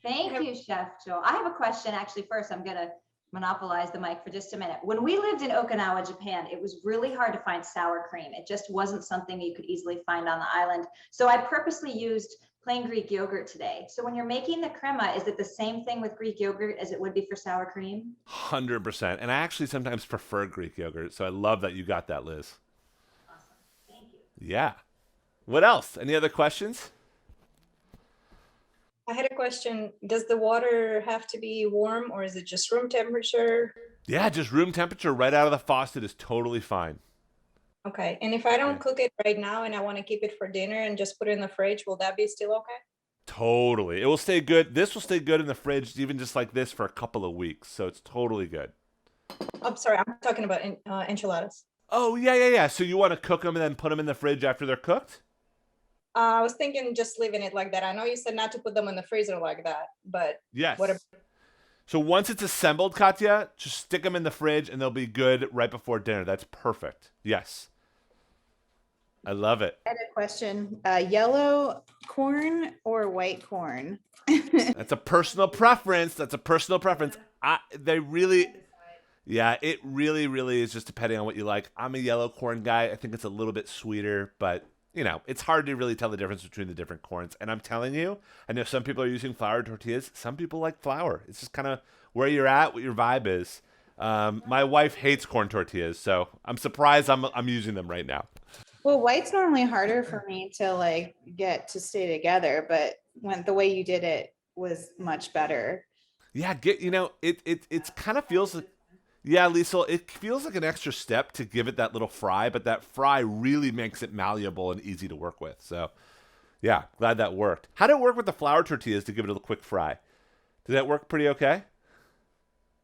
Thank you, Chef Joel. I have a question. Actually, first, I'm going to monopolize the mic for just a minute. When we lived in Okinawa, Japan, it was really hard to find sour cream. It just wasn't something you could easily find on the island. So I purposely used plain Greek yogurt today. So when you're making the crema, is it the same thing with Greek yogurt as it would be for sour cream? 100%. And I actually sometimes prefer Greek yogurt. So I love that you got that, Liz. Awesome. Thank you. Yeah. What else? Any other questions? I had a question. Does the water have to be warm or is it just room temperature? Yeah, just room temperature right out of the faucet is totally fine. Okay. And if I don't cook it right now and I want to keep it for dinner and just put it in the fridge, will that be still okay? Totally. It will stay good. This will stay good in the fridge, even just like this, for a couple of weeks. So it's totally good. I'm sorry. I'm talking about enchiladas. Oh, yeah. So you want to cook them and then put them in the fridge after they're cooked? I was thinking just leaving it like that. I know you said not to put them in the freezer like that, but Yes. what about? So once it's assembled, Katya, just stick them in the fridge and they'll be good right before dinner. That's perfect. Yes. I love it. I had a question. Yellow corn or white corn? That's a personal preference. Yeah, it really is just depending on what you like. I'm a yellow corn guy. I think it's a little bit sweeter, but you know, it's hard to really tell the difference between the different corns. And I'm telling you, I know some people are using flour tortillas. Some people like flour. It's just kind of where you're at, what your vibe is. My wife hates corn tortillas, so I'm surprised I'm using them right now. Well, white's normally harder for me to like get to stay together, but when the way you did it was much better. Yeah, it's kind of feels like, yeah, Liesl, it feels like an extra step to give it that little fry, but that fry really makes it malleable and easy to work with. So, yeah, glad that worked. How did it work with the flour tortillas to give it a quick fry? Did that work pretty okay?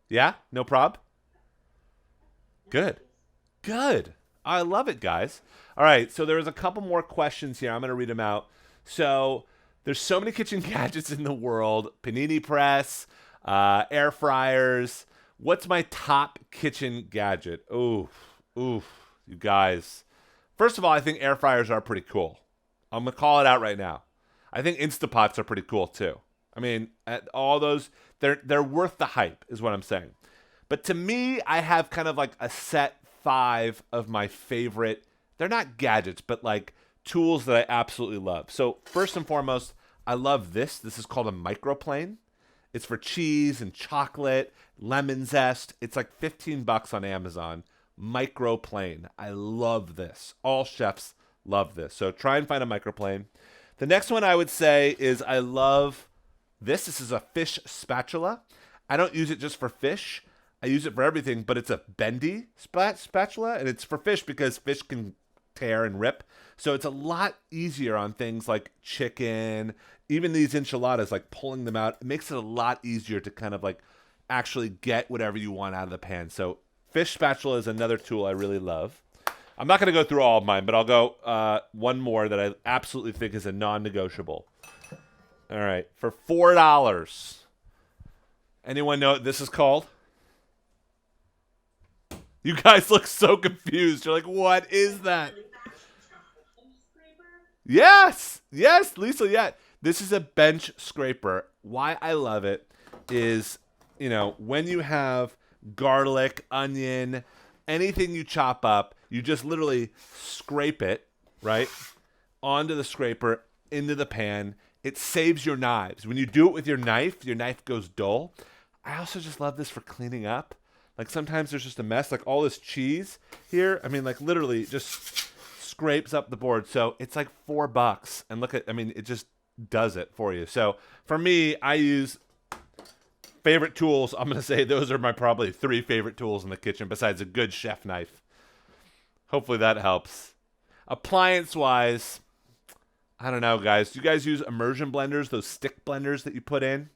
Yeah? No prob? Good. I love it, guys. All right, so there's a couple more questions here. I'm going to read them out. So, there's so many kitchen gadgets in the world. Panini press, air fryers. What's my top kitchen gadget? Oof, you guys. First of all, I think air fryers are pretty cool. I'm going to call it out right now. I think Instapots are pretty cool too. I mean, all those, they're worth the hype is what I'm saying. But to me, I have kind of like a set 5 of my favorite, they're not gadgets, but like tools that I absolutely love. So first and foremost, I love this. This is called a microplane. It's for cheese and chocolate, lemon zest. It's like $15 on Amazon. Microplane. I love this. All chefs love this. So try and find a microplane. The next one I would say is I love this. This is a fish spatula. I don't use it just for fish. I use it for everything, but it's a bendy spatula, and it's for fish because fish can tear and rip. So it's a lot easier on things like chicken, even these enchiladas, like pulling them out. It makes it a lot easier to kind of like actually get whatever you want out of the pan. So fish spatula is another tool I really love. I'm not going to go through all of mine, but I'll go one more that I absolutely think is a non-negotiable. All right, for $4. Anyone know what this is called? You guys look so confused. You're like, what is that? Yes, Lisa, yeah. This is a bench scraper. Why I love it is, when you have garlic, onion, anything you chop up, you just literally scrape it, right, onto the scraper, into the pan. It saves your knives. When you do it with your knife goes dull. I also just love this for cleaning up. Like sometimes there's just a mess, like all this cheese here. I mean, like literally just scrapes up the board. So it's like $4. And it just does it for you. So for me, I use favorite tools. I'm going to say those are my probably 3 favorite tools in the kitchen besides a good chef knife. Hopefully that helps. Appliance-wise, I don't know, guys. Do you guys use immersion blenders, those stick blenders that you put in?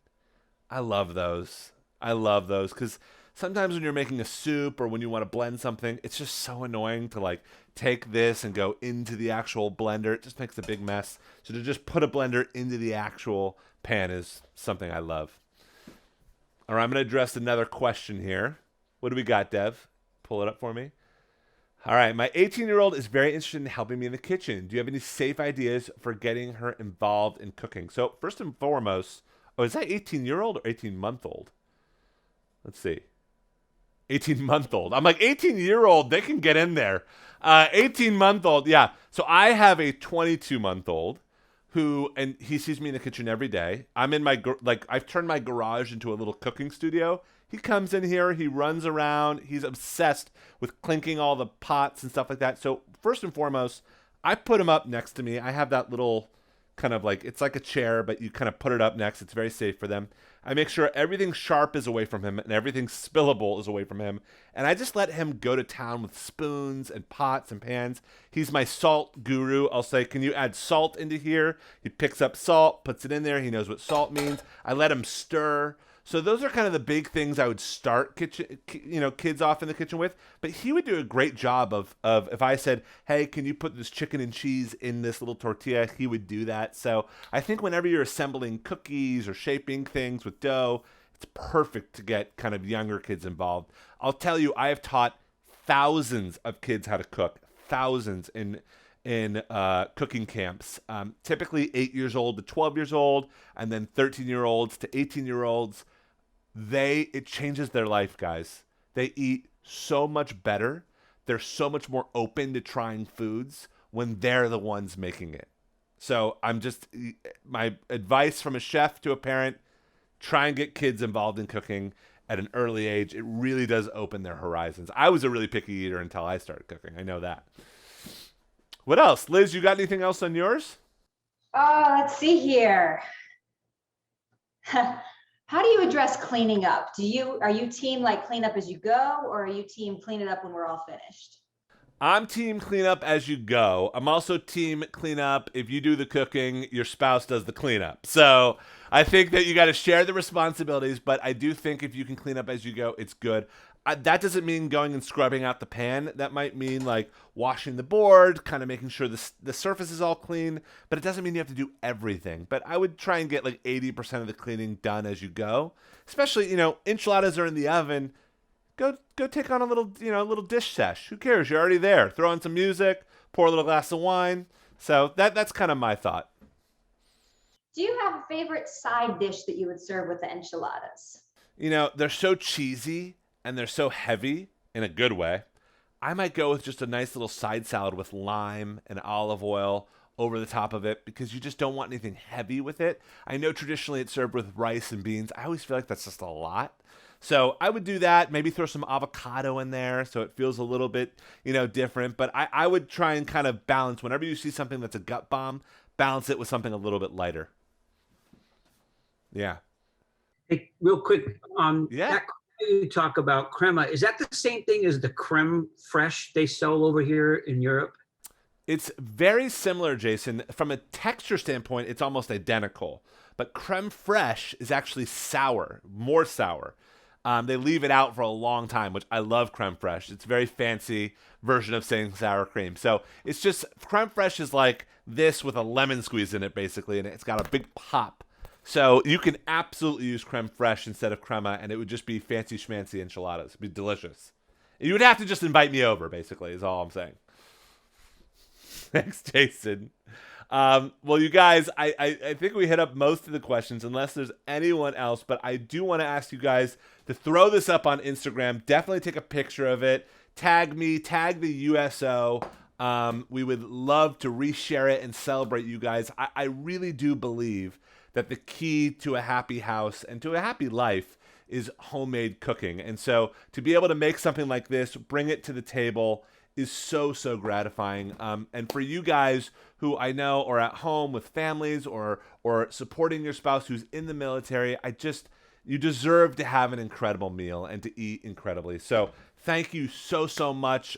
I love those. Because sometimes when you're making a soup or when you want to blend something, it's just so annoying to like take this and go into the actual blender. It just makes a big mess. So to just put a blender into the actual pan is something I love. All right, I'm going to address another question here. What do we got, Dev? Pull it up for me. All right, my 18-year-old is very interested in helping me in the kitchen. Do you have any safe ideas for getting her involved in cooking? So first and foremost, is that 18-year-old or 18-month-old? Let's see. 18-month-old. I'm like, 18-year-old, they can get in there. 18-month-old, yeah. So I have a 22-month-old and he sees me in the kitchen every day. I'm in I've turned my garage into a little cooking studio. He comes in here, he runs around, he's obsessed with clinking all the pots and stuff like that. So first and foremost, I put him up next to me. I have that little kind of it's like a chair, but you kind of put it up next. It's very safe for them. I make sure everything sharp is away from him and everything spillable is away from him. And I just let him go to town with spoons and pots and pans. He's my salt guru. I'll say, can you add salt into here? He picks up salt, puts it in there. He knows what salt means. I let him stir. So those are kind of the big things I would start kids off in the kitchen with. But he would do a great job of if I said, hey, can you put this chicken and cheese in this little tortilla? He would do that. So I think whenever you're assembling cookies or shaping things with dough, it's perfect to get kind of younger kids involved. I'll tell you, I have taught thousands of kids how to cook, thousands in cooking camps, typically 8 years old to 12 years old, and then 13-year-olds to 18-year-olds. It changes their life, guys. They eat so much better. They're so much more open to trying foods when they're the ones making it. So my advice from a chef to a parent, try and get kids involved in cooking at an early age. It really does open their horizons. I was a really picky eater until I started cooking. I know that. What else? Liz, you got anything else on yours? Oh, let's see here. How do you address cleaning up? Are you team like clean up as you go, or are you team clean it up when we're all finished? I'm team clean up as you go. I'm also team clean up if you do the cooking, your spouse does the cleanup. So I think that you got to share the responsibilities, but I do think if you can clean up as you go, it's good. That doesn't mean going and scrubbing out the pan. That might mean like washing the board, kind of making sure the surface is all clean, but it doesn't mean you have to do everything. But I would try and get like 80% of the cleaning done as you go. Especially, enchiladas are in the oven. Go take on a little dish sesh. Who cares? You're already there. Throw on some music, pour a little glass of wine. So that's kind of my thought. Do you have a favorite side dish that you would serve with the enchiladas? They're so cheesy and they're so heavy in a good way. I might go with just a nice little side salad with lime and olive oil, over the top of it because you just don't want anything heavy with it. I know traditionally it's served with rice and beans. I always feel like that's just a lot. So I would do that, maybe throw some avocado in there so it feels a little bit, different. But I would try and kind of balance whenever you see something that's a gut bomb, balance it with something a little bit lighter. Yeah. Hey, real quick, Yeah. that you talk about crema, is that the same thing as the creme fraiche they sell over here in Europe? It's very similar, Jason. From a texture standpoint, it's almost identical. But creme fraiche is actually sour, more sour. They leave it out for a long time, which I love creme fraiche. It's a very fancy version of saying sour cream. So it's just, creme fraiche is like this with a lemon squeeze in it, basically, and it's got a big pop. So you can absolutely use creme fraiche instead of crema, and it would just be fancy schmancy enchiladas. It'd be delicious. You would have to just invite me over, basically, is all I'm saying. Thanks, Jason. Well, you guys, I think we hit up most of the questions, unless there's anyone else. But I do want to ask you guys to throw this up on Instagram. Definitely take a picture of it. Tag me, tag the USO. We would love to reshare it and celebrate you guys. I really do believe that the key to a happy house and to a happy life is homemade cooking. And so to be able to make something like this, bring it to the table, is so, so gratifying. And for you guys who I know are at home with families or supporting your spouse who's in the military, you deserve to have an incredible meal and to eat incredibly. So thank you so, so much,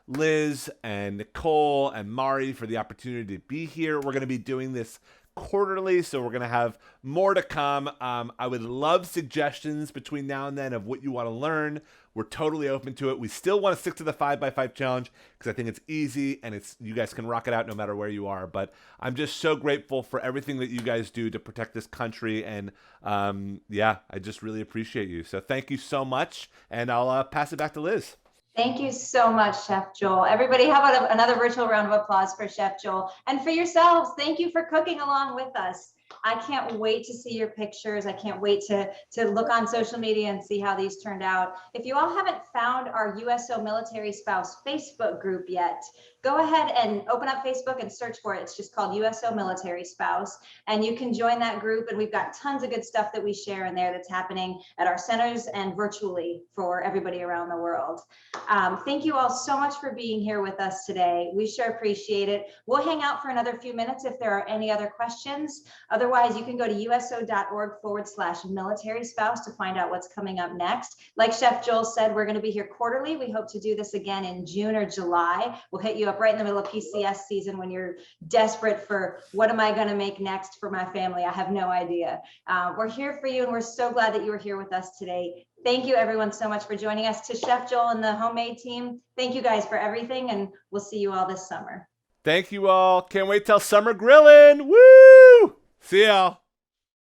Liz and Nicole and Mari, for the opportunity to be here. We're going to be doing this quarterly, so we're going to have more to come. I would love suggestions between now and then of what you want to learn. We're totally open to it. We still want to stick to the 5x5 challenge because I think it's easy and you guys can rock it out no matter where you are. But I'm just so grateful for everything that you guys do to protect this country. And I just really appreciate you. So thank you so much. And I'll pass it back to Liz. Thank you so much, Chef Joel. Everybody, how about another virtual round of applause for Chef Joel? And for yourselves, thank you for cooking along with us. I can't wait to see your pictures. I can't wait to look on social media and see how these turned out. If you all haven't found our USO Military Spouse Facebook group yet, go ahead and open up Facebook and search for it. It's just called USO Military Spouse. And you can join that group. And we've got tons of good stuff that we share in there that's happening at our centers and virtually for everybody around the world. Thank you all so much for being here with us today. We sure appreciate it. We'll hang out for another few minutes if there are any other questions. Otherwise, you can go to uso.org/military spouse to find out what's coming up next. Like Chef Joel said, we're going to be here quarterly. We hope to do this again in June or July. We'll hit you up right in the middle of PCS season when you're desperate for what am I going to make next for my family? I have no idea. We're here for you, and we're so glad that you were here with us today. Thank you, everyone, so much for joining us. To Chef Joel and the homemade team, thank you guys for everything, and we'll see you all this summer. Thank you all. Can't wait till summer grilling. Woo! See y'all.